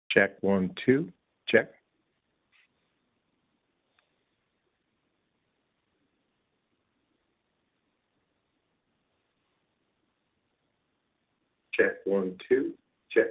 Check 1, 2. Check. Check 1, 2. Check.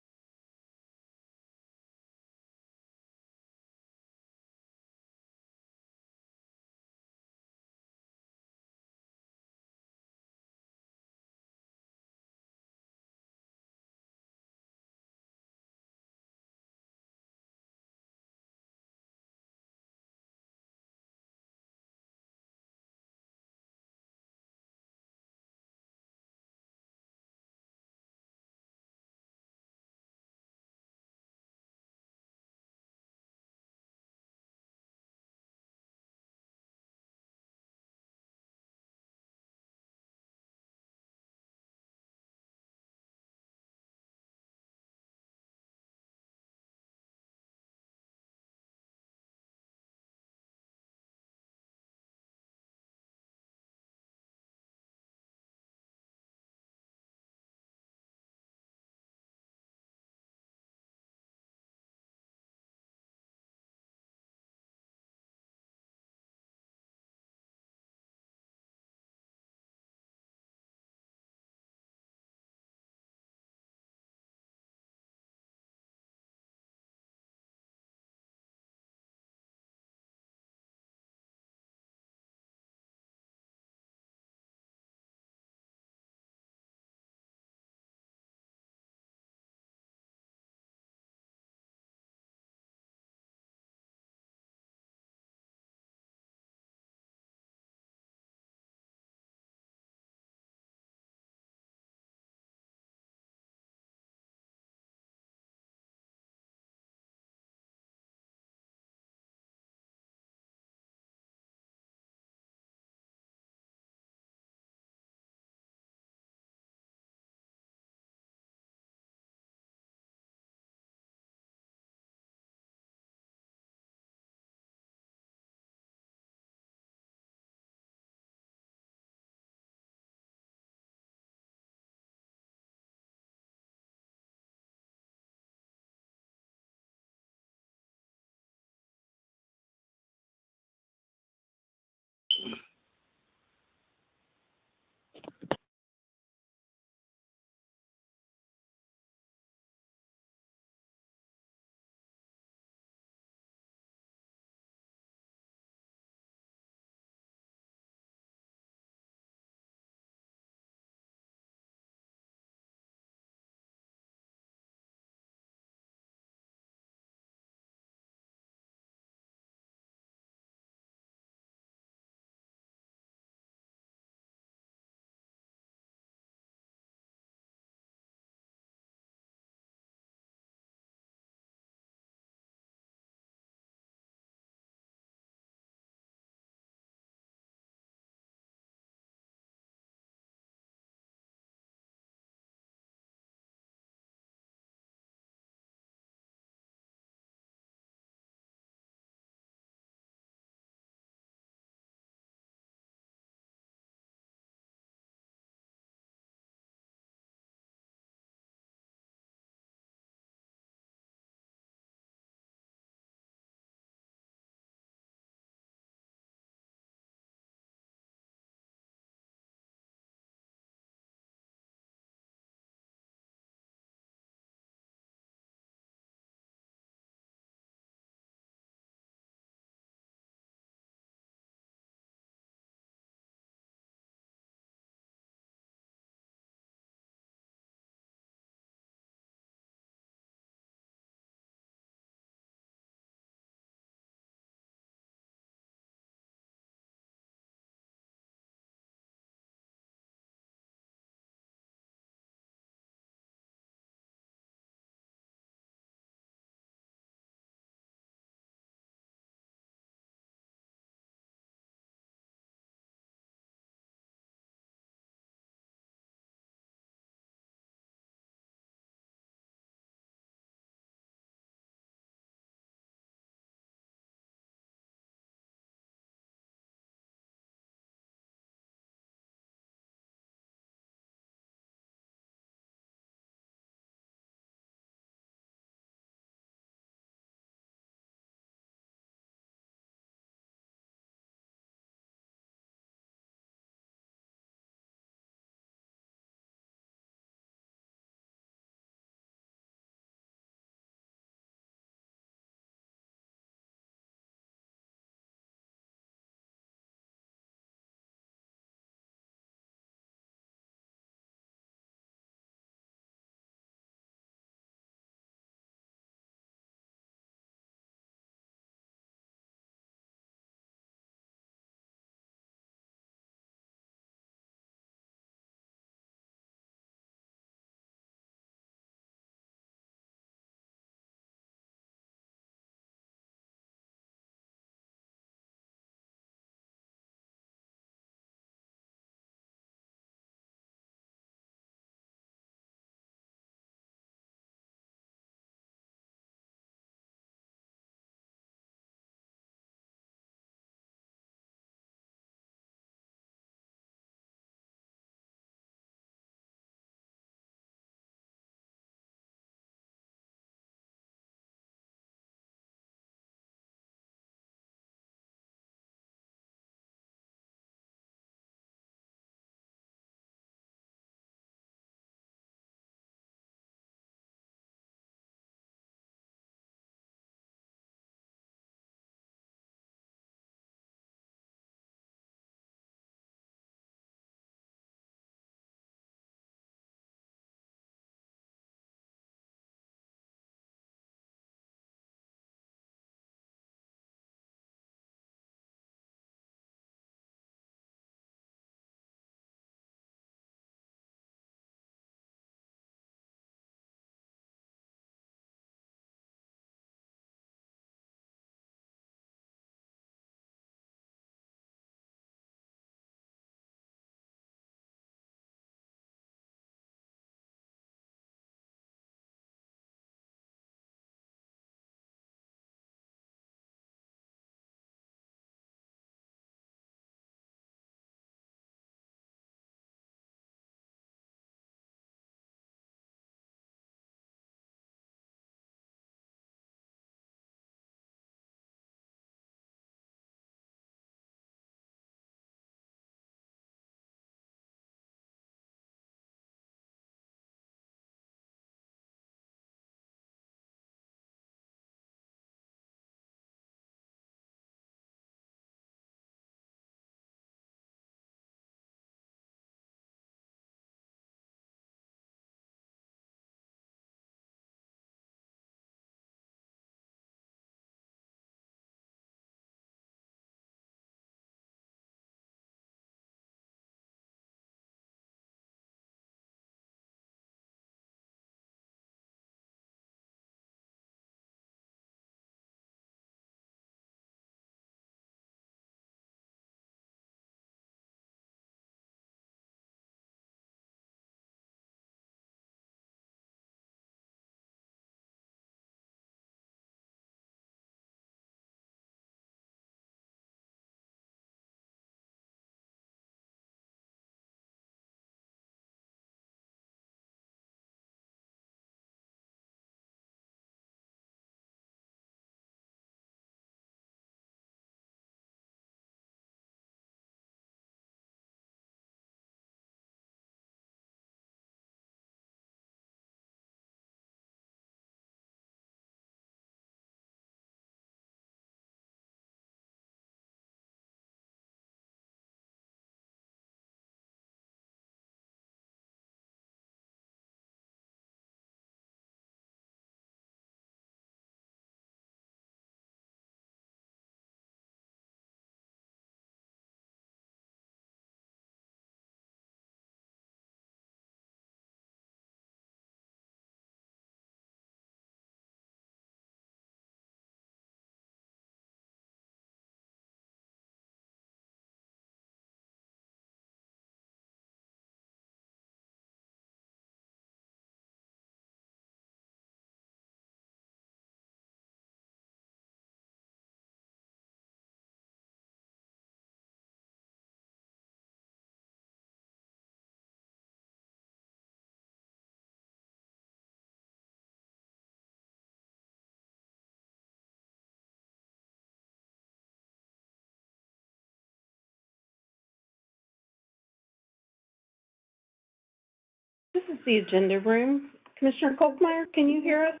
is the agenda room. Commissioner Kolkmeyer, can you hear us?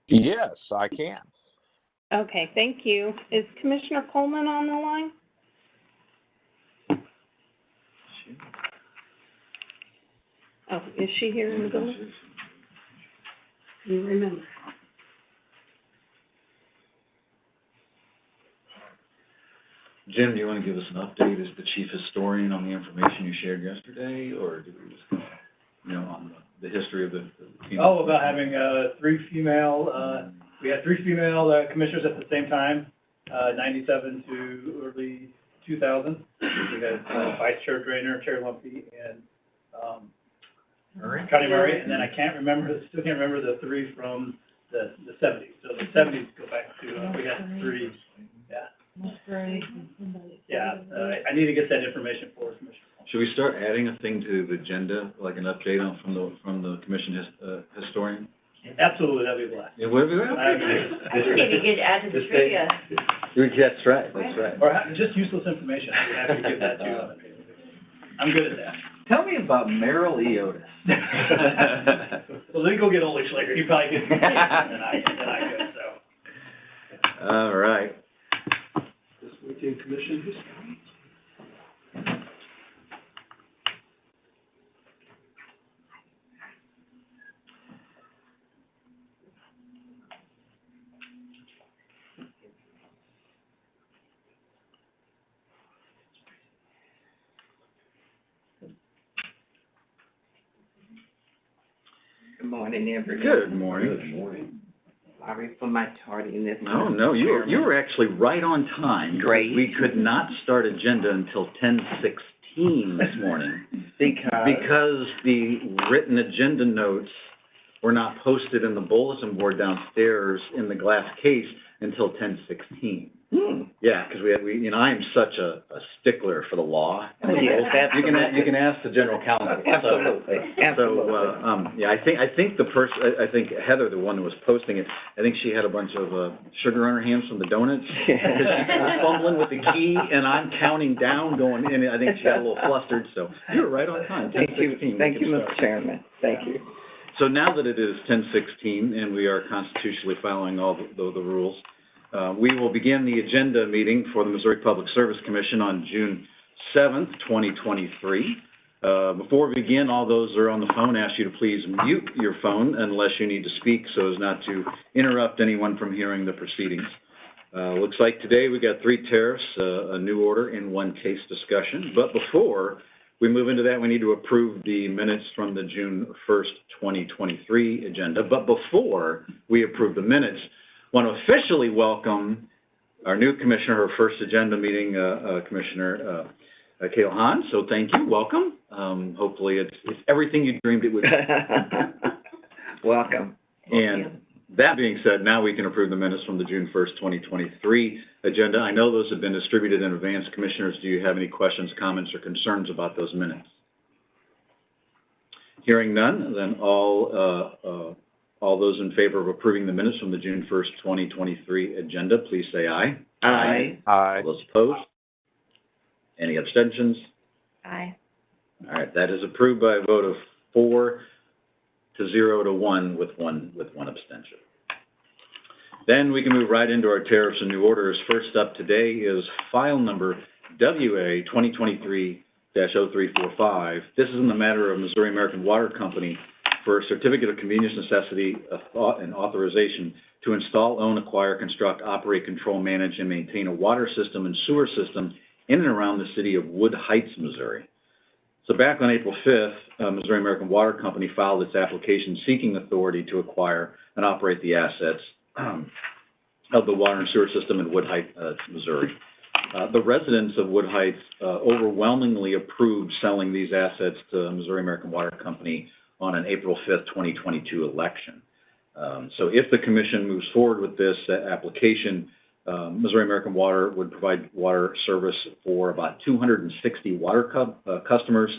Yes, I can. Okay, thank you. Is Commissioner Coleman on the line? Oh, is she here in the building? You remember? Jim, do you want to give us an update as the chief historian on the information you shared yesterday, or do we just, on the history of the female? About having three female, we had three female commissioners at the same time, 97 to early 2000. We had Vice Chair Drainer, Chair Lumpy, and Connie Murray, and then I still can't remember the three from the 70s. So the 70s go back to, we had three, yeah. Yeah, I need to get that information for us, Commissioner. Should we start adding a thing to the agenda, like an update from the commission historian? Absolutely, that'd be a blast. Yeah, what? I think you could add to the trivia. That's right, that's right. Or just useless information, I'd be happy to give that to you. I'm good at that. Tell me about Merrill E. Otis. Well, then go get Ole Schlager, he probably gets more than I could, so. All right. This weekend commission history. Good morning, everyone. Good morning. Good morning. Sorry for my tardiness. No, you were actually right on time. Great. We could not start agenda until 10:16 this morning. Because the written agenda notes were not posted in the bulletin board downstairs in the glass case until 10:16. Yeah, because I am such a stickler for the law. Oh, yes, absolutely. You can ask the general counsel. Absolutely, absolutely. I think Heather, the one who was posting it, I think she had a bunch of sugar on her hands from the donuts. Because she was fumbling with the key, and I'm counting down, going in. I think she got a little flustered. So you were right on time. Thank you, Mr. Chairman. Thank you. So now that it is 10:16 and we are constitutionally following all the rules, we will begin the agenda meeting for the Missouri Public Service Commission on June 7th, 2023. Before we begin, all those that are on the phone, ask you to please mute your phone unless you need to speak so as not to interrupt anyone from hearing the proceedings. Looks like today we got 3 tariffs, a new order, and 1 case discussion. But before we move into that, we need to approve the minutes from the June 1st, 2023 agenda. But before we approve the minutes, I want to officially welcome our new commissioner, her first agenda meeting, Commissioner Cale Hahn. So thank you, welcome. Hopefully it's everything you dreamed it would be. Welcome. And that being said, now we can approve the minutes from the June 1st, 2023 agenda. I know those have been distributed in advance. Commissioners, do you have any questions, comments, or concerns about those minutes? Hearing none, then all those in favor of approving the minutes from the June 1st, 2023 agenda, please say aye. Aye. Aye. All those opposed? Any abstentions? Aye. All right, that is approved by a vote of 4 to 0 to 1 with one abstention. Then we can move right into our tariffs and new orders. First up today is file number WA 2023-0345. This is in the matter of Missouri American Water Company for a certificate of convenience necessity and authorization to install, own, acquire, construct, operate, control, manage, and maintain a water system and sewer system in and around the city of Wood Heights, Missouri. So back on April 5th, Missouri American Water Company filed its application seeking authority to acquire and operate the assets of the water and sewer system in Wood Heights, Missouri. The residents of Wood Heights overwhelmingly approved selling these assets to Missouri American Water Company on an April 5th, 2022 election. So if the commission moves forward with this application, Missouri American Water would provide water service for about 260 water customers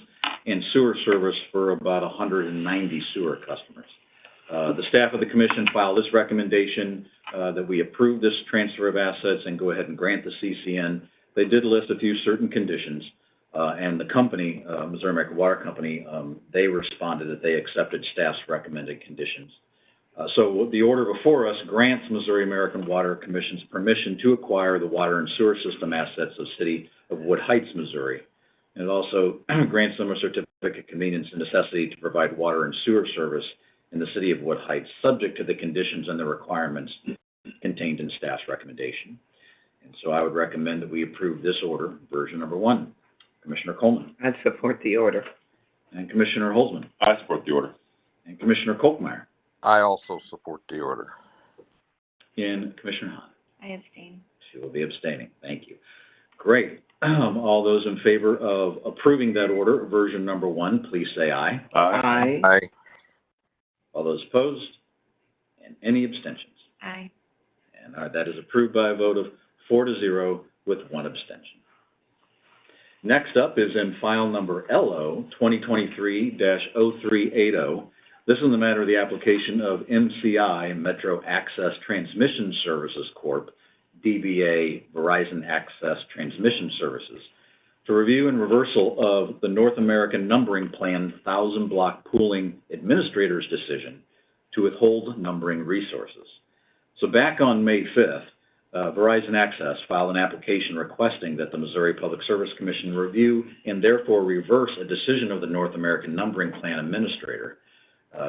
and sewer service for about 190 sewer customers. The staff of the commission filed this recommendation that we approve this transfer of assets and go ahead and grant the CCN. They did list a few certain conditions. And the company, Missouri American Water Company, they responded that they accepted staff's recommended conditions. So the order before us grants Missouri American Water Commission's permission to acquire the water and sewer system assets of the City of Wood Heights, Missouri. And it also grants them a certificate of convenience and necessity to provide water and sewer service in the City of Wood Heights, subject to the conditions and the requirements contained in staff's recommendation. And so I would recommend that we approve this order, version number 1. Commissioner Coleman. I support the order. And Commissioner Holzman. I support the order. And Commissioner Kolkmeyer. I also support the order. And Commissioner Hahn. I abstain. She will be abstaining. Thank you. Great. All those in favor of approving that order, version number 1, please say aye. Aye. Aye. All those opposed? And any abstentions? Aye. And that is approved by a vote of 4-0 with 1 abstention. Next up is in file number LO 2023-0380. This is in the matter of the application of MCI, Metro Access Transmission Services Corp., DBA Verizon Access Transmission Services, to review and reversal of the North American Numbering Plan 1,000 Block Pooling Administrator's decision to withhold numbering resources. So back on May 5th, Verizon Access filed an application requesting that the Missouri Public Service Commission review and therefore reverse a decision of the North American Numbering Plan Administrator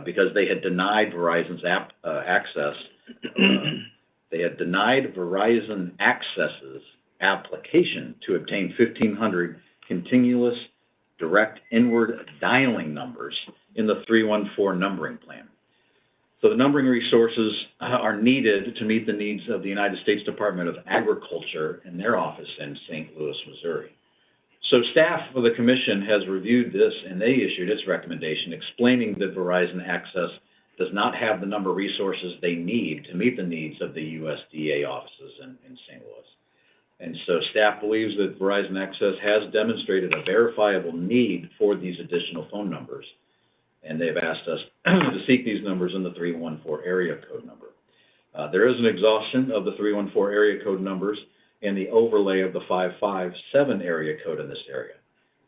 because they had denied Verizon's access. They had denied Verizon Access's application to obtain 1,500 continuous direct inward dialing numbers in the 314 numbering plan. So the numbering resources are needed to meet the needs of the United States Department of Agriculture and their office in St. Louis, Missouri. So staff of the commission has reviewed this, and they issued its recommendation explaining that Verizon Access does not have the number of resources they need to meet the needs of the USDA offices in St. Louis. And so staff believes that Verizon Access has demonstrated a verifiable need for these additional phone numbers, and they've asked us to seek these numbers in the 314 area code number. There is an exhaustion of the 314 area code numbers and the overlay of the 557 area code in this area.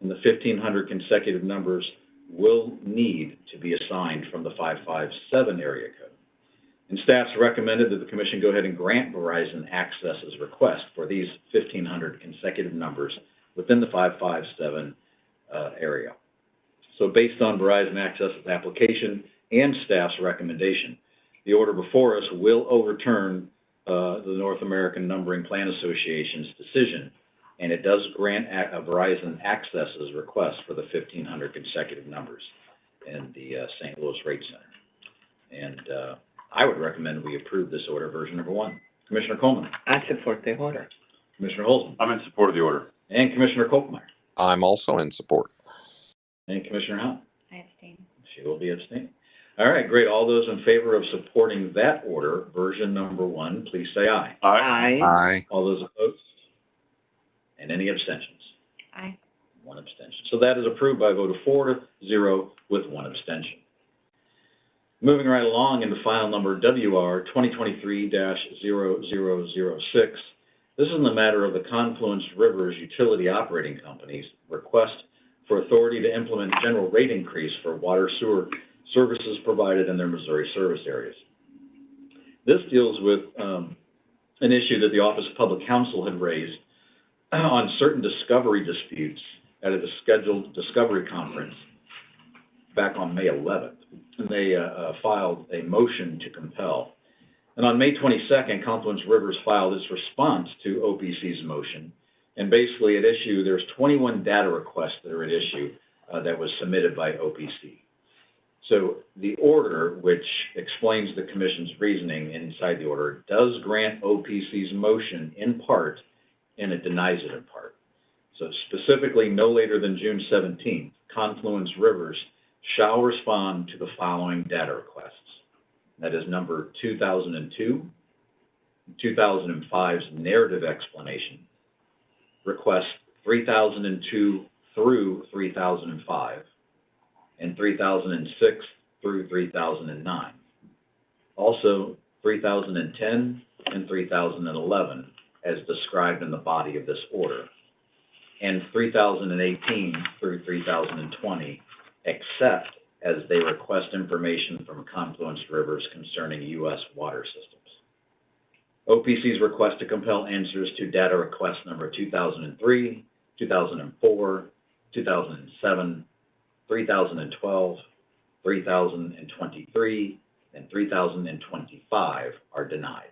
And the 1,500 consecutive numbers will need to be assigned from the 557 area code. And staff's recommended that the commission go ahead and grant Verizon Access's request for these 1,500 consecutive numbers within the 557 area. So based on Verizon Access's application and staff's recommendation, the order before us will overturn the North American Numbering Plan Association's decision, and it does grant Verizon Access's request for the 1,500 consecutive numbers in the St. Louis Rate Center. And I would recommend we approve this order, version number 1. Commissioner Coleman. I support the order. Commissioner Holzman. I'm in support of the order. And Commissioner Kolkmeyer. I'm also in support. And Commissioner Hahn. I abstain. She will be abstaining. All right, great. All those in favor of supporting that order, version number 1, please say aye. Aye. Aye. All those opposed? And any abstentions? Aye. 1 abstention. So that is approved by a vote of 4-0 with 1 abstention. Moving right along into file number WR 2023-0006. This is in the matter of the Confluence Rivers Utility Operating Company's request for authority to implement general rate increase for water sewer services provided in their Missouri service areas. This deals with an issue that the Office of Public Counsel had raised on certain discovery disputes at a scheduled discovery conference back on May 11th. And they filed a motion to compel. And on May 22nd, Confluence Rivers filed its response to OPC's motion. And basically at issue, there's 21 data requests that are at issue that was submitted by OPC. So the order, which explains the commission's reasoning inside the order, does grant OPC's motion in part, and it denies it in part. So specifically, no later than June 17th, Confluence Rivers shall respond to the following data requests. That is number 2002, 2005's narrative explanation, request 3002 through 3005, and 3006 through 3009. Also, 3010 and 3011 as described in the body of this order. and 3018 through 3020, except as they request information from Confluence Rivers concerning U.S. water systems. OPC's request to compel answers to data request number 2003, 2004, 2007, 3012, 3023, and 3025 are denied.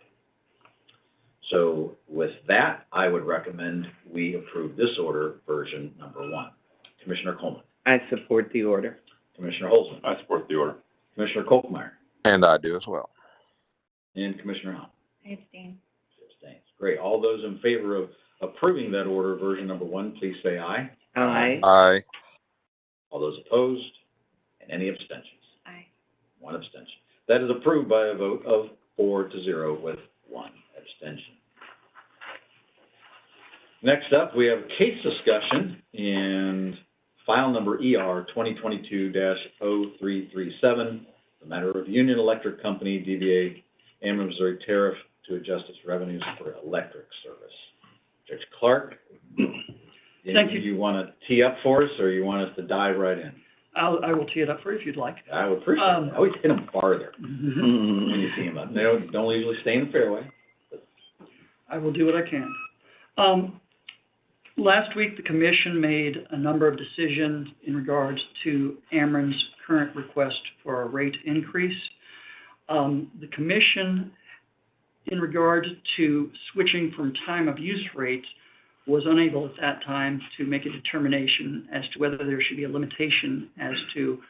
So with that, I would recommend we approve this order, version number 1. Commissioner Coleman. I support the order. Commissioner Holzman. I support the order. Commissioner Kolkmeyer. And I do as well. And Commissioner Hahn. I abstain. Abstains. Great. All those in favor of approving that order, version number 1, please say aye. Aye. Aye. All those opposed, and any abstentions? Aye. 1 abstention. That is approved by a vote of 4-0 with 1 abstention. Next up, we have case discussion in file number ER 2022-0337, the matter of Union Electric Company, DBA Ameren Missouri tariff to adjust its revenues for electric service. Judge Clark, Thank you. You want to tee up for us, or you want us to dive right in? I will tee it up for you if you'd like. I would appreciate it. I always hit them farther when you see them up. They don't usually stay in the fairway. I will do what I can. Last week, the commission made a number of decisions in regards to Ameren's current request for a rate increase. The commission, in regard to switching from time of use rates, was unable at that time to make a determination as to whether there should be a limitation as to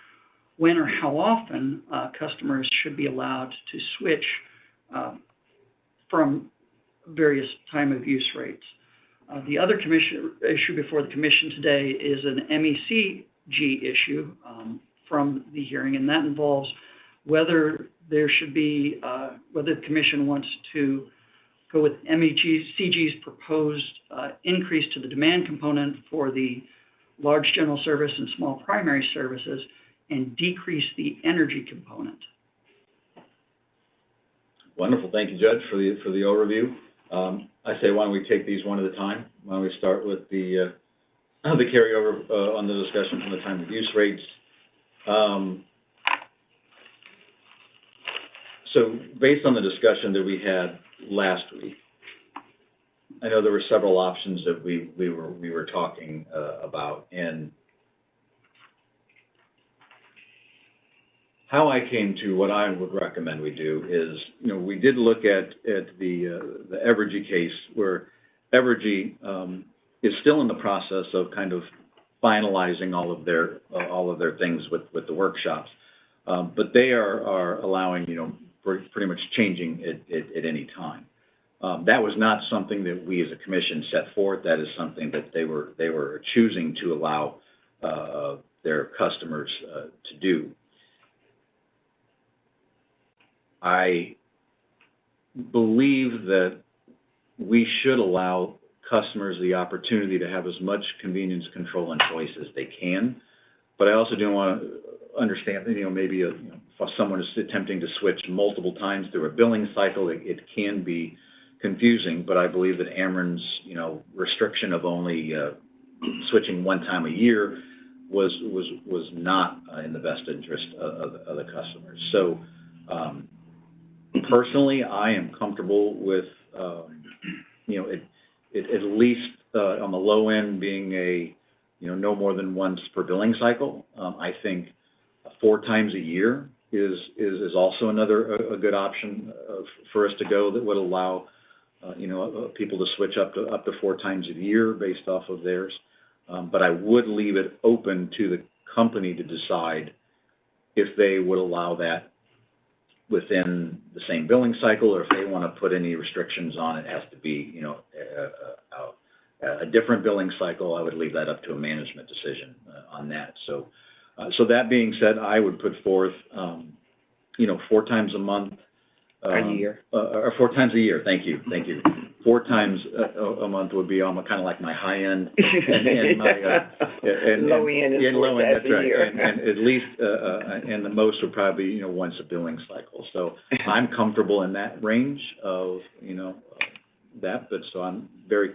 when or how often customers should be allowed to switch from various time of use rates. The other issue before the commission today is an MECG issue from the hearing, and that involves whether there should be, whether the commission wants to go with MECG's proposed increase to the demand component for the large general service and small primary services and decrease the energy component. Wonderful. Thank you, Judge, for the overview. I say, why don't we take these one at a time? Why don't we start with the carryover on the discussion from the time of use rates. So based on the discussion that we had last week, I know there were several options that we were talking about, and how I came to what I would recommend we do is, we did look at the Evergy case, where Evergy is still in the process of kind of finalizing all of their things with the workshops, but they are allowing, pretty much changing it at any time. That was not something that we as a commission set forth. That is something that they were choosing to allow their customers to do. I believe that we should allow customers the opportunity to have as much convenience, control, and choice as they can. But I also do want to understand that, maybe if someone is attempting to switch multiple times through a billing cycle, it can be confusing. But I believe that Ameren's, restriction of only switching one time a year was not in the best interest of the customers. So, personally, I am comfortable with, it at least on the low end being a, no more than once per billing cycle. I think 4 times a year is also a good option for us to go, that would allow, people to switch up to 4 times a year based off of theirs. But I would leave it open to the company to decide if they would allow that within the same billing cycle, or if they want to put any restrictions on it. Has to be, a different billing cycle. I would leave that up to a management decision on that. So that being said, I would put forth, 4 times a month. A year. Or 4 times a year. Thank you. 4 times a month would be almost kind of like my high end, and my low end is 4 times a year. And at least and the most would probably be once a billing cycle. So I'm comfortable in that range of that. But so I'm very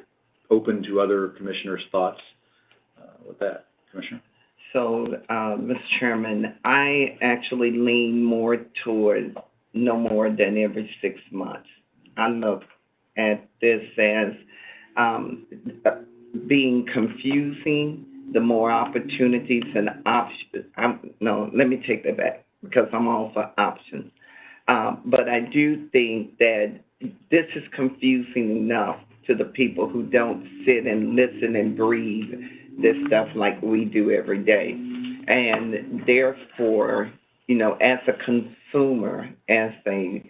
open to other commissioners' thoughts with that. Commissioner? So, Mr. Chairman, I actually lean more toward no more than every 6 months. I look at this as, being confusing, the more opportunities and options. No, let me take that back, because I'm all for options. But I do think that this is confusing enough to the people who don't sit and listen and breathe this stuff like we do every day. And therefore, you know, as a consumer, as a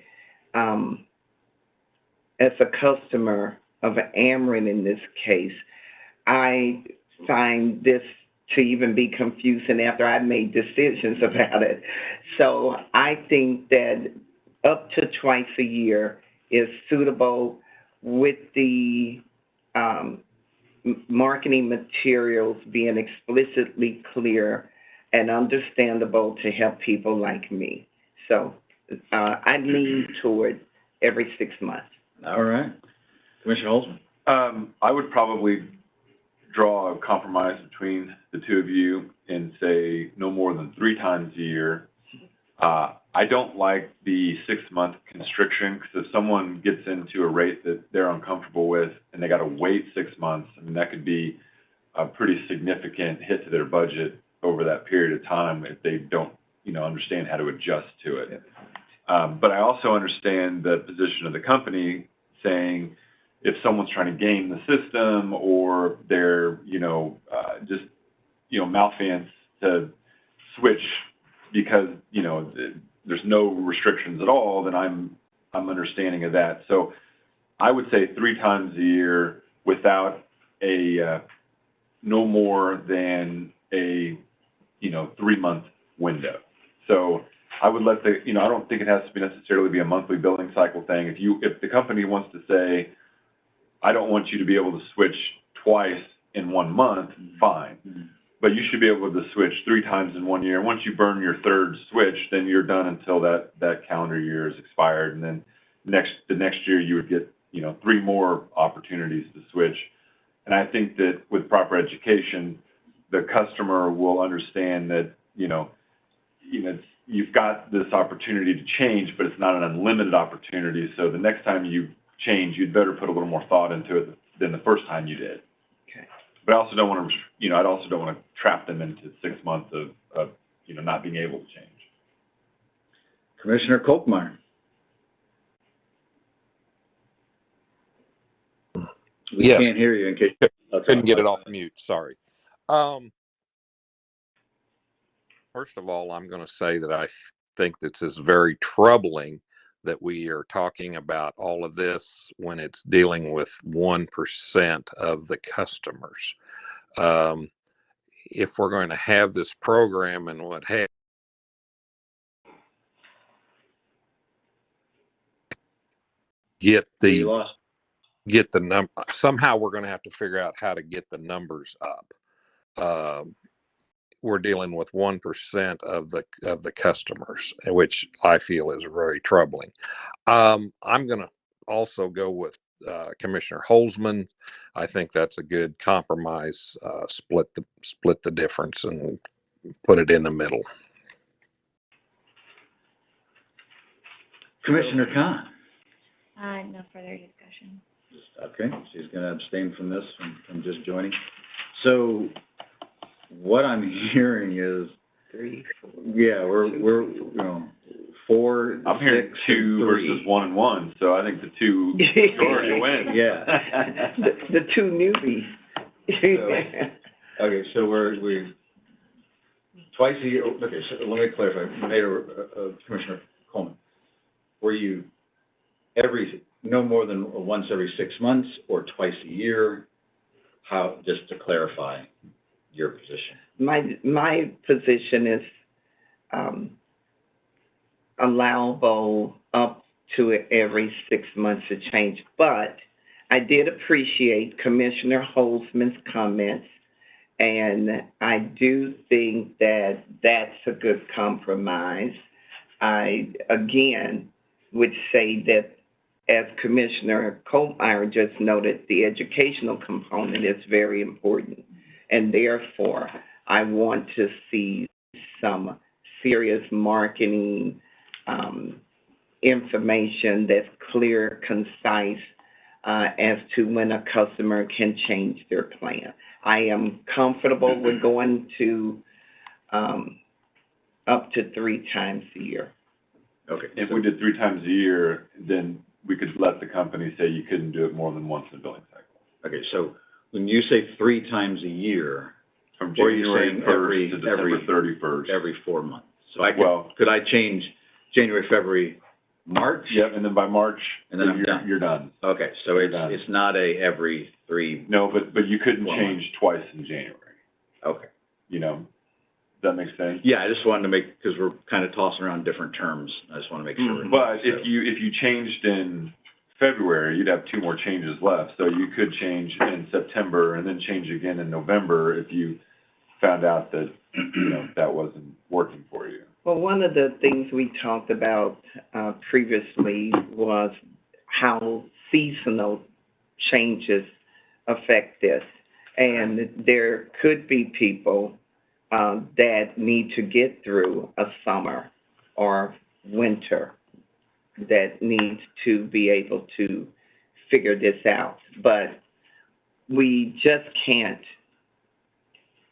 customer of Ameren in this case, I find this to even be confusing after I've made decisions about it. So I think that up to twice a year is suitable, with the marketing materials being explicitly clear and understandable to help people like me. So I lean toward every 6 months. All right. Commissioner Holzman? I would probably draw a compromise between the two of you and say no more than 3 times a year. I don't like the 6-month constriction, because if someone gets into a rate that they're uncomfortable with and they got to wait 6 months, I mean, that could be a pretty significant hit to their budget over that period of time if they don't, you know, understand how to adjust to it. But I also understand the position of the company saying, if someone's trying to game the system, or they're, just, malfeasance to switch because, there's no restrictions at all, then I'm understanding of that. So I would say 3 times a year without a, no more than a, 3-month window. So I would let I don't think it has to be necessarily be a monthly billing cycle thing. If the company wants to say, I don't want you to be able to switch twice in 1 month, fine. But you should be able to switch 3 times in 1 year. Once you burn your 3rd switch, then you're done until that calendar year is expired. And then the next year you would get, 3 more opportunities to switch. And I think that with proper education, the customer will understand that, you've got this opportunity to change, but it's not an unlimited opportunity. So the next time you change, you'd better put a little more thought into it than the first time you did. Okay. But I also don't want to, I also don't want to trap them into 6 months of not being able to change. Commissioner Kolkmeyer? We Yes. can't hear you in case. Couldn't get it off mute, sorry. First of all, I'm going to say that I think this is very troubling that we are talking about all of this when it's dealing with 1% of the customers. If we're going to have this program and what have, get the number, somehow we're going to have to figure out how to get the numbers up. We're dealing with 1% of the customers, which I feel is very troubling. I'm going to also go with Commissioner Holzman. I think that's a good compromise. Split the difference and put it in the middle. Commissioner Khan? No further discussion. Okay, she's going to abstain from this, from just joining. So what I'm hearing is, 3, 4. yeah, we're 4. I'm hearing 6, 2 3. versus 1 and 1, so I think the 2 majority win. Yeah. the 2 newbies. Okay, so we're twice a year. Okay, so let me clarify. Commissioner Coleman, were you no more than once every 6 months or twice a year? How, just to clarify your position? My position is allowable up to every 6 months to change, but I did appreciate Commissioner Holzman's comments, and I do think that that's a good compromise. I, again, would say that, as Commissioner Kolkmeyer just noted, the educational component is very important. And therefore, I want to see some serious marketing, information that's clear, concise, as to when a customer can change their plan. I am comfortable with going to, up to 3 times a year. Okay. If we did 3 times a year, then we could let the company say you couldn't do it more than once in a billing cycle. Okay, so when you say 3 times a year, From or are you January saying 1st to December 31st. every 4 months? So I Well- could I change January, February, March? Yep, and then by March, And then I'm done. you're done. Okay, so You're done. it's not a every 3, No, but you couldn't Well, change twice in January, okay. you know? Does that make sense? Yeah, I just wanted to make, because we're kind of tossing around different terms, I just want to make sure. But So- if you changed in February, you'd have 2 more changes left, so you could change in September and then change again in November if you found out that, you know, that wasn't working for you. Well, one of the things we talked about, previously was how seasonal changes affect this. And there could be people, that need to get through a summer or winter that need to be able to figure this out. But we just can't,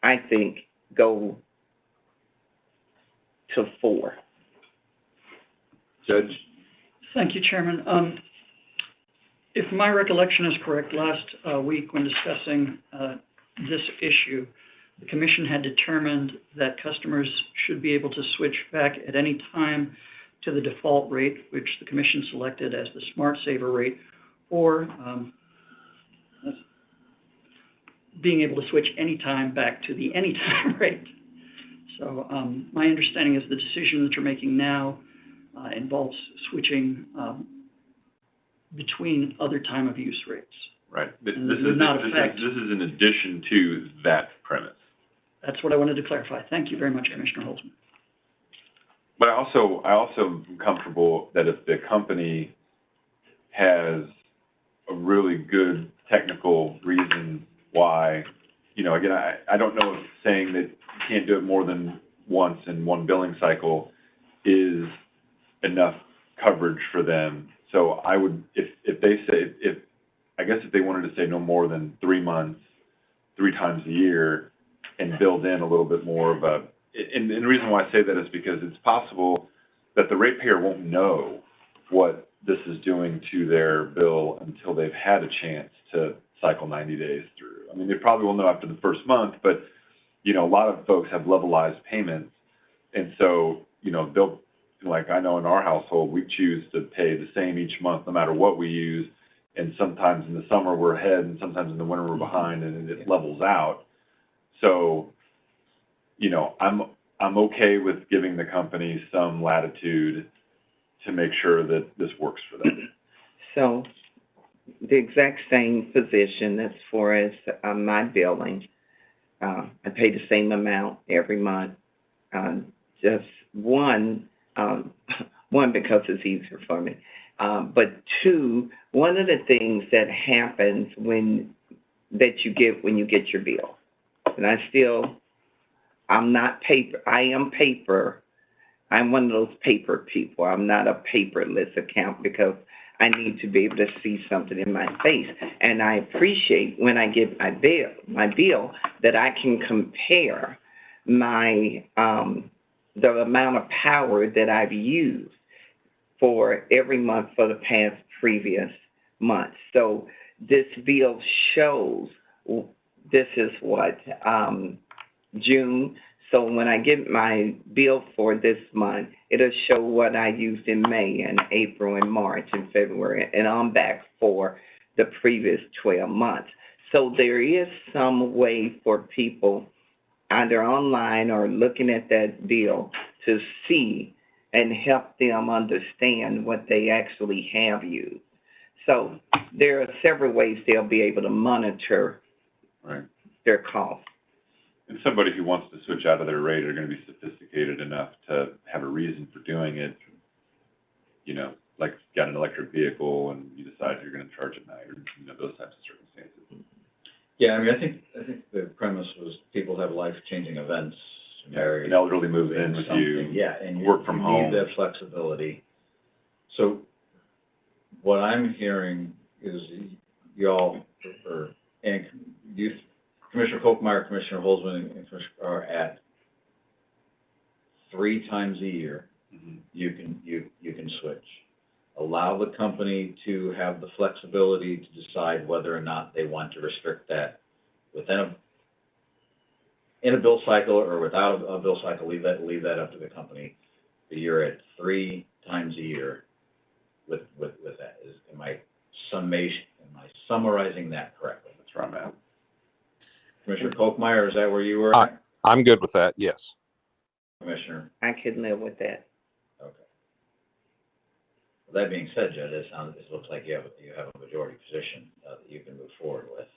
I think, go to 4. Judge? Thank you, Chairman. If my recollection is correct, last week when discussing this issue, the commission had determined that customers should be able to switch back at any time to the default rate, which the commission selected as the Smart Saver rate, or being able to switch anytime back to the anytime rate. So my understanding is the decision that you're making now involves switching between other time of use rates. Right. This And is it would not affect- this is in addition to that premise. That's what I wanted to clarify. Thank you very much, Commissioner Holtzman. But I also am comfortable that if the company has a really good technical reason why, you know, again, I don't know if saying that you can't do it more than once in one billing cycle is enough coverage for them. So I would, if they say, I guess if they wanted to say no more than 3 months, 3 times a year, and build in a little bit more of a, and the reason why I say that is because it's possible that the ratepayer won't know what this is doing to their bill until they've had a chance to cycle 90 days through. I mean, they probably will know after the first month, but, you know, a lot of folks have levelized payments. And so, you know, they'll, like I know in our household, we choose to pay the same each month, no matter what we use. And sometimes in the summer we're ahead and sometimes in the winter we're behind, and it levels out. So, you know, I'm okay with giving the company some latitude to make sure that this works for them. So, the exact same position as far as my billing. I pay the same amount every month. Just one because it's easier for me. But 2, one of the things that happens when you get your bill, and I'm not paper. I am paper. I'm one of those paper people. I'm not a paperless account because I need to be able to see something in my face. And I appreciate when I get my bill that I can compare my, the amount of power that I've used for every month for the past previous month. So this bill shows this is what, June. So when I get my bill for this month, it'll show what I used in May and April and March and February, and I'm back for the previous 12 months. So there is some way for people, either online or looking at that bill, to see and help them understand what they actually have used. So there are several ways they'll be able to monitor their costs. And somebody who wants to switch out of their rate are going to be sophisticated enough to have a reason for doing it. You know, like if you got an electric vehicle and you decide you're going to charge at night, or, you know, those types of circumstances. Yeah, I mean, I think the premise was people have life-changing events, married. An elderly moves in with you. something, yeah, and you, work from you home. need that flexibility. So what I'm hearing is y'all, and you, Commissioner Kolkmeyer, Commissioner Holzman, and Commissioner are at 3 times a year. Mhm. You can switch. Allow the company to have the flexibility to decide whether or not they want to restrict that in a bill cycle or without a bill cycle. Leave that up to the company. But you're at 3 times a year with that. Am I summarizing that correctly? That's where I'm at. Commissioner Kolkmeyer, is that where you were? I'm good with that, yes. Commissioner? I could live with that. Okay. Well, that being said, Judge, it looks like you have a majority position that you can move forward with.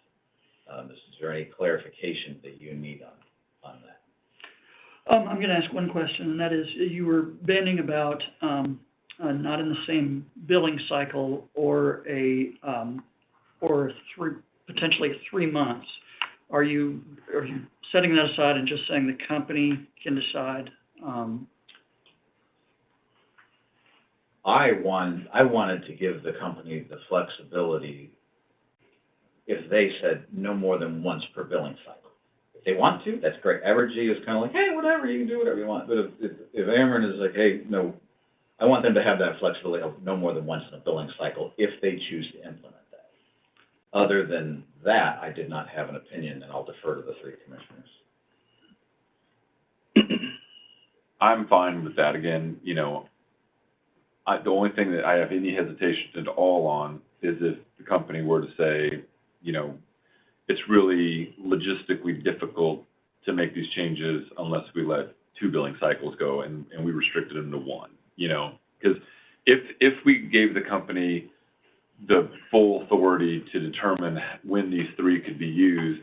Is there any clarification that you need on that? I'm gonna ask one question, and that is, you were banning about, not in the same billing cycle or potentially 3 months. Are you setting that aside and just saying the company can decide? I wanted to give the company the flexibility if they said no more than once per billing cycle. If they want to, that's great. Evergy is kind of like, hey, whatever, you can do whatever you want. But if Ameren is like, hey, no, I want them to have that flexibility of no more than once in a billing cycle if they choose to implement that. Other than that, I did not have an opinion, and I'll defer to the 3 commissioners. I'm fine with that. Again, you know, the only thing that I have any hesitation at all on is if the company were to say, you know, it's really logistically difficult to make these changes unless we let 2 billing cycles go and we restricted them to 1, you know? Because if we gave the company the full authority to determine when these 3 could be used,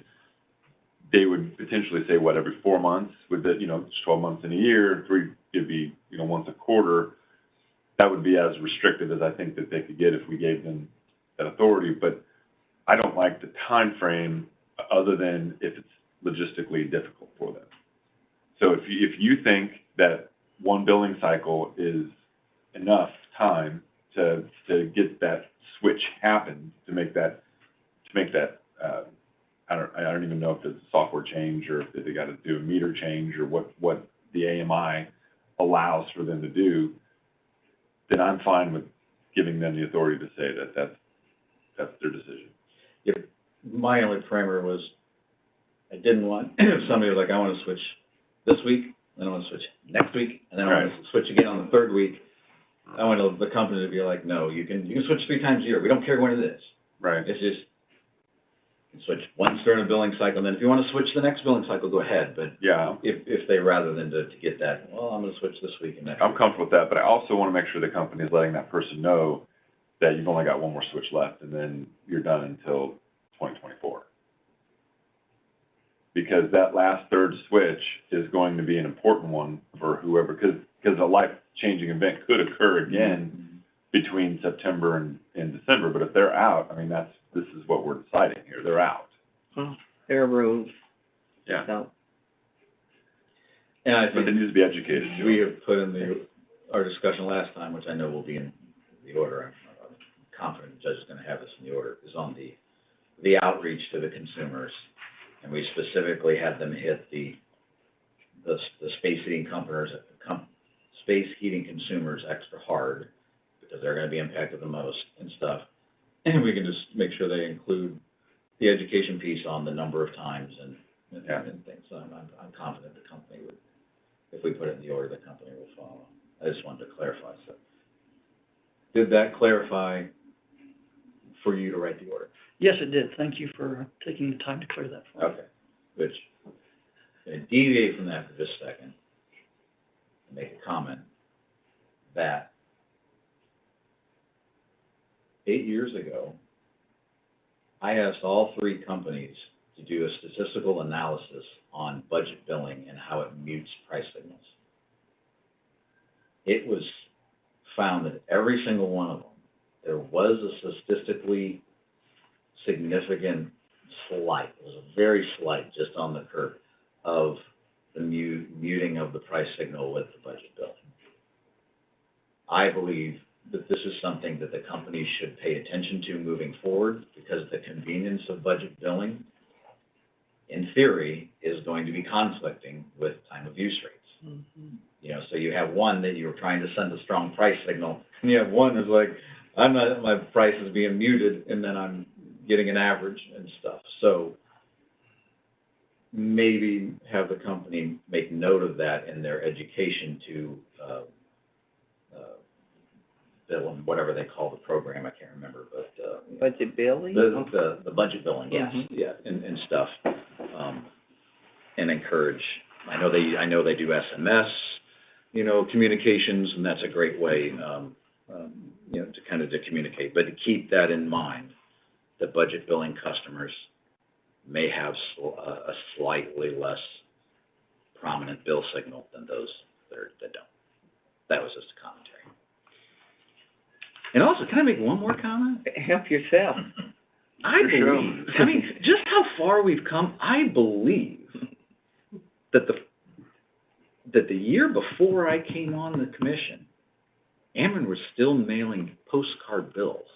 they would potentially say, what, every 4 months, with the, you know, 12 months in a year, 3, it'd be, you know, once a quarter. That would be as restrictive as I think that they could get if we gave them that authority. But I don't like the time frame other than if it's logistically difficult for them. So if you think that 1 billing cycle is enough time to get that switch happen, to make that I don't even know if it's a software change or if they got to do a meter change or what the AMI allows for them to do, then I'm fine with giving them the authority to say that that's their decision. Yep. My only parameter was I didn't want, if somebody was like, I want to switch this week, then I want to switch next week, and then I want to switch again on the 3rd week. I want the company to be like, no, you can switch 3 times a year. We don't care when it is. Right. It's just, you can switch once during a billing cycle, and then if you want to switch the next billing cycle, go ahead. But Yeah. if they, rather than to get that, well, I'm going to switch this week and next I'm week. comfortable with that, but I also want to make sure the company is letting that person know that you've only got 1 more switch left and then you're done until 2024. Because that last 3rd switch is going to be an important one for whoever, because a life-changing event could occur again between September and December. But if they're out, I mean, this is what we're deciding here. They're out. Well, there are rules, Yeah. so. And I But they think need to be educated too. we have put in our discussion last time, which I know will be in the order, I'm confident the judge is going to have this in the order, is on the outreach to the consumers. And we specifically had them hit the space heating consumers extra hard because they're going to be impacted the most and stuff. And we can just make sure they include the education piece on the number of times and things. So I'm confident the company would, if we put it in the order, the company will follow. I just wanted to clarify. So, did that clarify for you to write the order? Yes, it did. Thank you for taking the time to clear that for me. Okay, which, I'm going to deviate from that for just a second and make a comment that 8 years ago, I asked all 3 companies to do a statistical analysis on budget billing and how it mutes price signals. It was found that every single one of them, there was a statistically significant slight, it was very slight, just on the curve, of the muting of the price signal with the budget billing. I believe that this is something that the company should pay attention to moving forward, because the convenience of budget billing, in theory, is going to be conflicting with time of use rates. You know, so you have one that you're trying to send a strong price signal, and you have one that's like, my price is being muted, and then I'm getting an average and stuff. So maybe have the company make note of that in their education to, bill, whatever they call the program, I can't remember, but, Budget billing? the budget billing, yes, Mhm. yeah, and stuff. And encourage, I know they do SMS, you know, communications, and that's a great way, you know, to communicate. But to keep that in mind, that budget billing customers may have a slightly less prominent bill signal than those that don't. That was just a commentary. And also, can I make one more comment? Help yourself. I For sure. believe, I mean, just how far we've come, I believe that the year before I came on the commission, Ameren was still mailing postcard bills.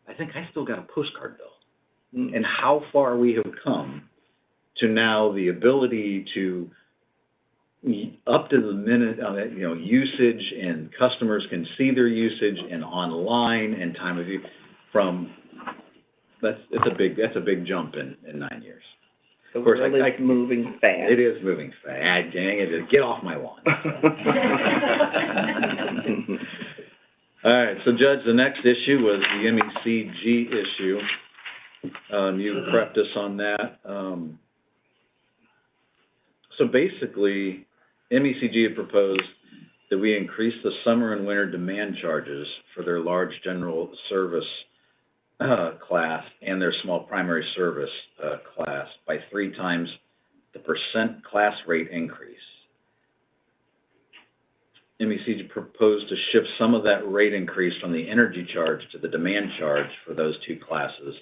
I think I still got a postcard bill. And how far we have come to now the ability to, up to the minute, you know, usage, and customers can see their usage, and online, and time of use, from, that's a big jump in 9 years. The Of course, world is moving fast. It is moving fast. Dang it, get off my lawn. All right, so Judge, the next issue was the MECG issue. You prepped us on that. So basically, MECG had proposed that we increase the summer and winter demand charges for their large general service class and their small primary service class by 3 times the percent class rate increase. MECG proposed to shift some of that rate increase from the energy charge to the demand charge for those 2 classes,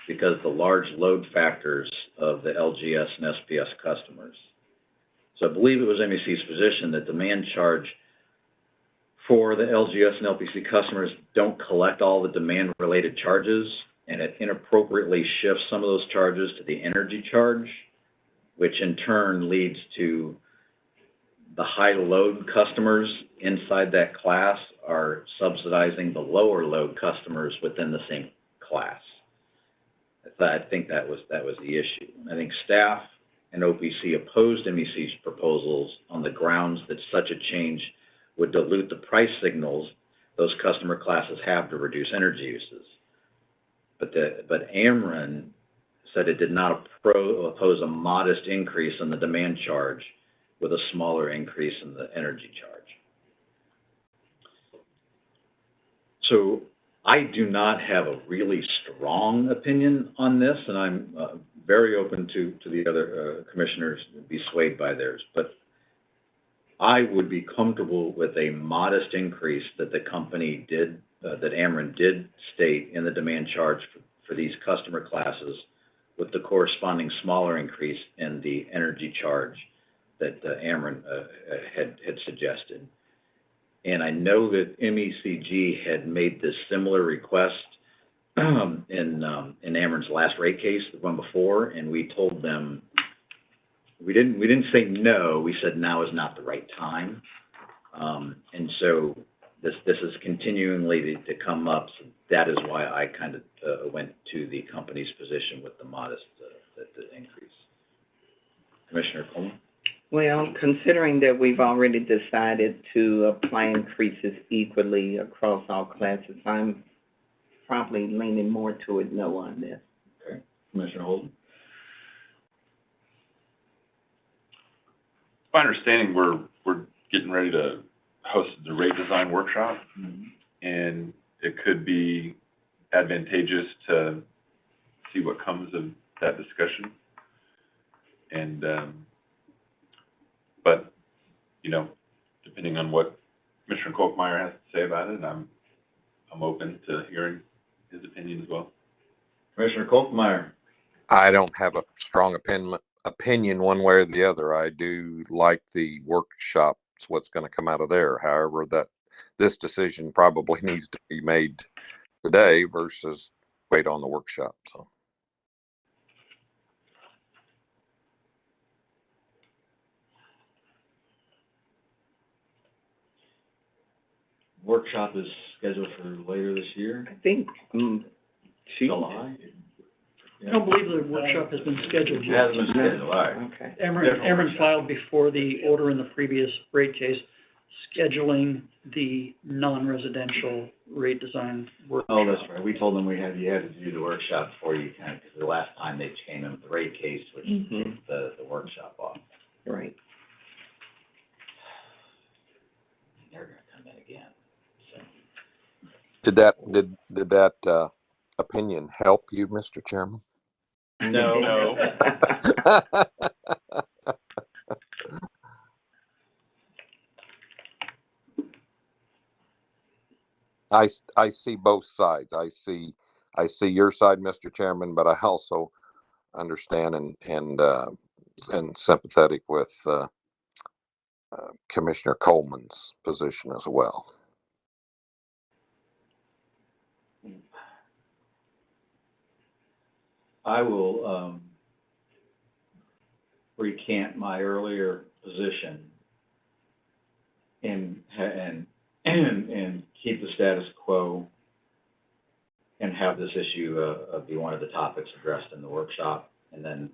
because the large load factors of the LGS and SPS customers. So I believe it was MEC's position that demand charge for the LGS and LPC customers don't collect all the demand-related charges, and it inappropriately shifts some of those charges to the energy charge, which in turn leads to the high-load customers inside that class are subsidizing the lower-load customers within the same class. I think that was the issue. I think staff and OPC opposed MEC's proposals on the grounds that such a change would dilute the price signals those customer classes have to reduce energy uses. But Ameren said it did not oppose a modest increase in the demand charge with a smaller increase in the energy charge. So I do not have a really strong opinion on this, and I'm very open to the other commissioners to be swayed by theirs, but I would be comfortable with a modest increase that the company did, that Ameren did state in the demand charge for these customer classes, with the corresponding smaller increase in the energy charge that Ameren had suggested. And I know that MECG had made this similar request in Ameren's last rate case, the one before, and we told them, we didn't say no, we said now is not the right time. And so this is continually to come up, so that is why I kind of went to the company's position with the modest the increase. Commissioner Coleman? Well, considering that we've already decided to apply increases equally across all classes, I'm probably leaning more toward no on this. Okay. Commissioner Holden? My understanding, we're getting ready to host the rate design workshop, and it could be advantageous to see what comes of that discussion. And, but, you know, depending on what Commissioner Kolkmeyer has to say about it, I'm open to hearing his opinion as well. Commissioner Kolkmeyer? I don't have a strong opinion one way or the other. I do like the workshops, what's going to come out of there. However, this decision probably needs to be made today versus wait on the workshop. So Workshop is scheduled for later this year, I think, Tuesday. July? I don't believe the workshop has been scheduled It yet. hasn't been scheduled, all right. Okay. Ameren filed before the order in the previous rate case, scheduling the non-residential rate design workshop. Oh, that's right. We told them you had to do the workshop before you kind of, because the last time they came in with the rate case, which kicked the workshop off. Right. They're gonna come in again, so. did that opinion help you, Mr. Chairman? No. I see both sides. I see your side, Mr. Chairman, but I also understand and sympathetic with Commissioner Coleman's position as well. I will, recant my earlier position and keep the status quo and have this issue, be one of the topics addressed in the workshop, and then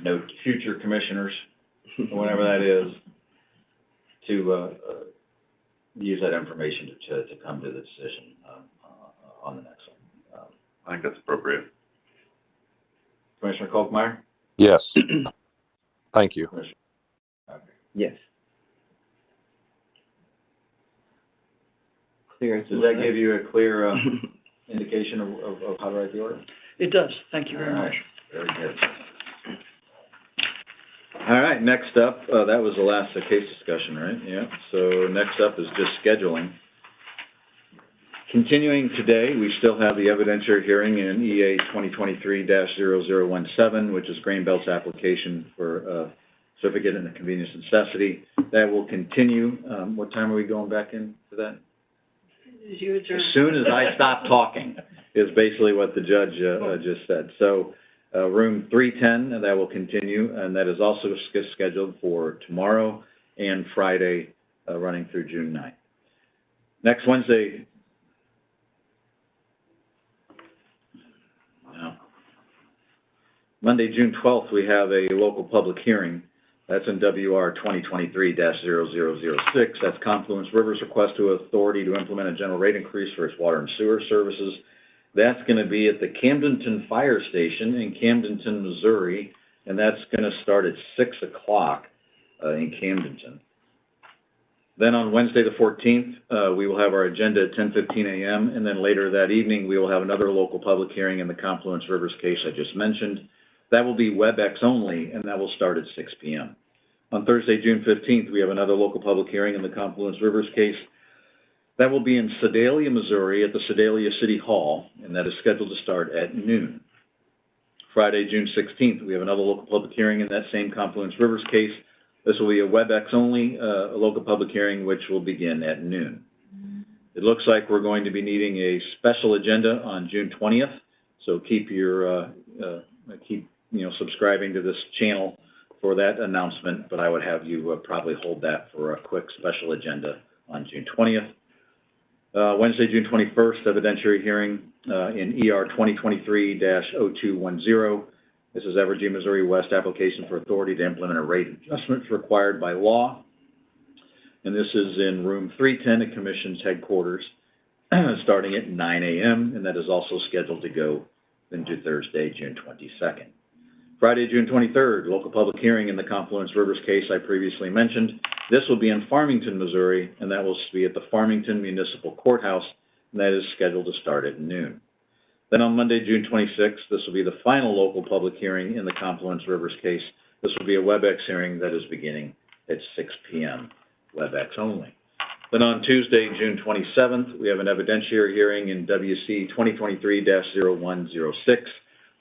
note to future commissioners, whenever that is, to, use that information to come to the decision, on the next one. I think that's appropriate. Commissioner Kolkmeyer? Yes. Thank you. Commissioner? Okay. Yes. Clear. Does that give you a clear, indication of how to write the order? It does, thank you very All right. much. Very good. All right, next up, that was the last case discussion, right? Yeah, so next up is just scheduling. Continuing today, we still have the evidentiary hearing in EA 2023-0017, which is Grain Belt's application for certificate in the convenience necessity. That will continue. What time are we going back into that? As you adjourn. As soon as I stop talking, is basically what the judge just said. So, room 310, and that will continue, and that is also scheduled for tomorrow and Friday, running through June 9th. Next Wednesday, Monday, June 12th, we have a local public hearing. That's in WR 2023-0006. That's Confluence River's request to authority to implement a general rate increase for its water and sewer services. That's going to be at the Camdenton Fire Station in Camdenton, Missouri, and that's going to start at 6 o'clock in Camdenton. Then on Wednesday the 14th, we will have our agenda at 10:15 a.m., and then later that evening, we will have another local public hearing in the Confluence Rivers case I just mentioned. That will be WebEx only, and that will start at 6 p.m. On Thursday, June 15th, we have another local public hearing in the Confluence Rivers case. That will be in Sedalia, Missouri, at the Sedalia City Hall, and that is scheduled to start at noon. Friday, June 16th, we have another local public hearing in that same Confluence Rivers case. This will be a WebEx only, a local public hearing, which will begin at noon. It looks like we're going to be needing a special agenda on June 20th, so keep subscribing to this channel for that announcement, but I would have you probably hold that for a quick special agenda on June 20th. Wednesday, June 21st, evidentiary hearing in ER 2023-0210. This is Evergy, Missouri West application for authority to implement a rate adjustment required by law. And this is in room 310 at Commission's headquarters, starting at 9 a.m., and that is also scheduled to go into Thursday, June 22nd. Friday, June 23rd, local public hearing in the Confluence Rivers case I previously mentioned. This will be in Farmington, Missouri, and that will be at the Farmington Municipal Courthouse, and that is scheduled to start at noon. Then on Monday, June 26th, this will be the final local public hearing in the Confluence Rivers case. This will be a WebEx hearing that is beginning at 6 p.m., WebEx only. Then on Tuesday, June 27th, we have an evidentiary hearing in WC 2023-0106.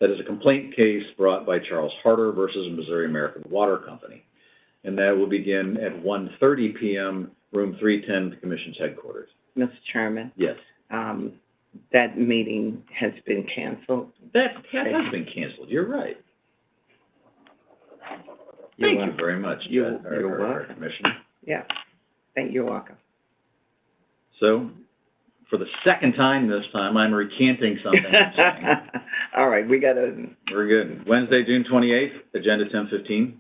That is a complaint case brought by Charles Harder versus Missouri American Water Company. And that will begin at 1:30 p.m., room 310, the Commission's headquarters. Mr. Chairman, Yes. that meeting has been canceled. That has been canceled, you're right. Thank you very much, You're our welcome. Commissioner. Yeah, you're welcome. So, for the second time this time, I'm recanting something I'm saying. All right, we gotta, We're good. Wednesday, June 28th, agenda 10:15,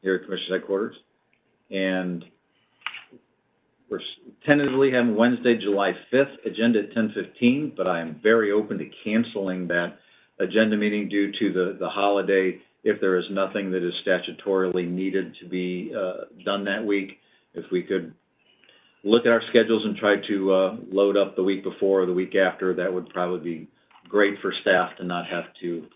here at Commission's headquarters. And we're tentatively having Wednesday, July 5th, agenda at 10:15, but I am very open to canceling that agenda meeting due to the holiday if there is nothing that is statutorily needed to be done that week. If we could look at our schedules and try to load up the week before or the week after, that would probably be great for staff to not have to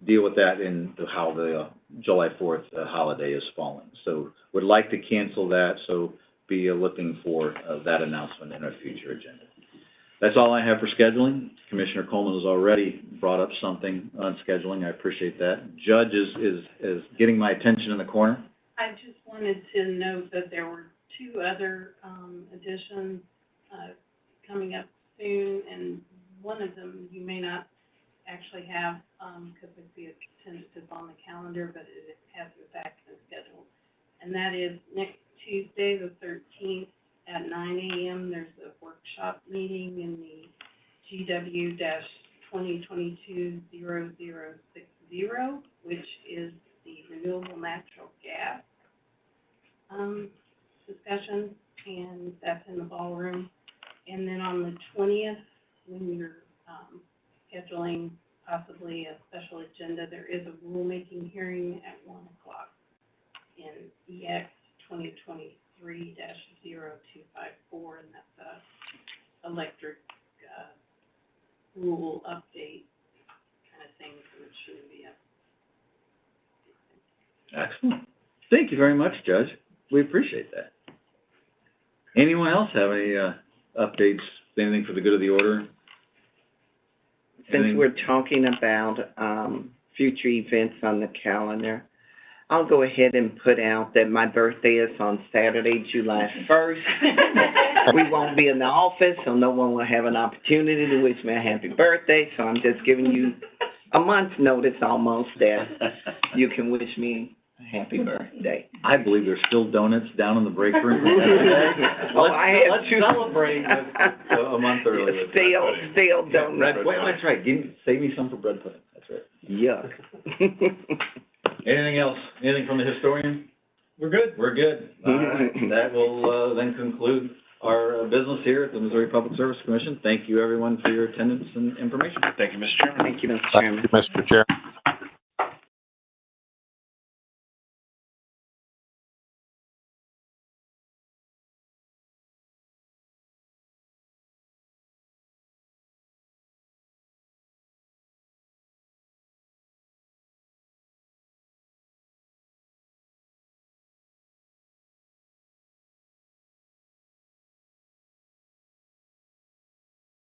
deal with that in how the July 4th holiday is falling. So would like to cancel that, so be looking for that announcement in our future agenda. That's all I have for scheduling. Commissioner Coleman has already brought up something on scheduling. I appreciate that. Judge is getting my attention in the corner. I just wanted to note that there were two other, additions, coming up soon, and one of them you may not actually have, because I see it's tentative on the calendar, but it has in fact been scheduled. And that is next Tuesday, the 13th, at 9 a.m., there's a workshop meeting in the GW-2022-0060, which is the renewable natural gas discussion, and that's in the ballroom. And then on the 20th, when you're scheduling possibly a special agenda, there is a rulemaking hearing at 1 o'clock in EX 2023-0254, and that's a electric rule update kind of thing, so it shouldn't be a Excellent. Thank you very much, Judge. We appreciate that. Anyone else have any updates, anything for the good of the order? since we're talking about, future events on the calendar, I'll go ahead and put out that my birthday is on Saturday, July 1st. We won't be in the office, so no one will have an opportunity to wish me a happy birthday, so I'm just giving you a month's notice almost that you can wish me a happy birthday. I believe there's still donuts down in the break room. Oh, I had Let's two. celebrate a month early. Stale donuts. Wait, that's right. Save me some for bread pudding. That's right. Yuck. Anything else? Anything from the historian? We're good. We're good. All right. That will then conclude our business here at the Missouri Public Service Commission. Thank you, everyone, for your attendance and information. Thank you, Mr. Chairman. Thank you, Mr. Thank Chairman. you, Mr. Chair.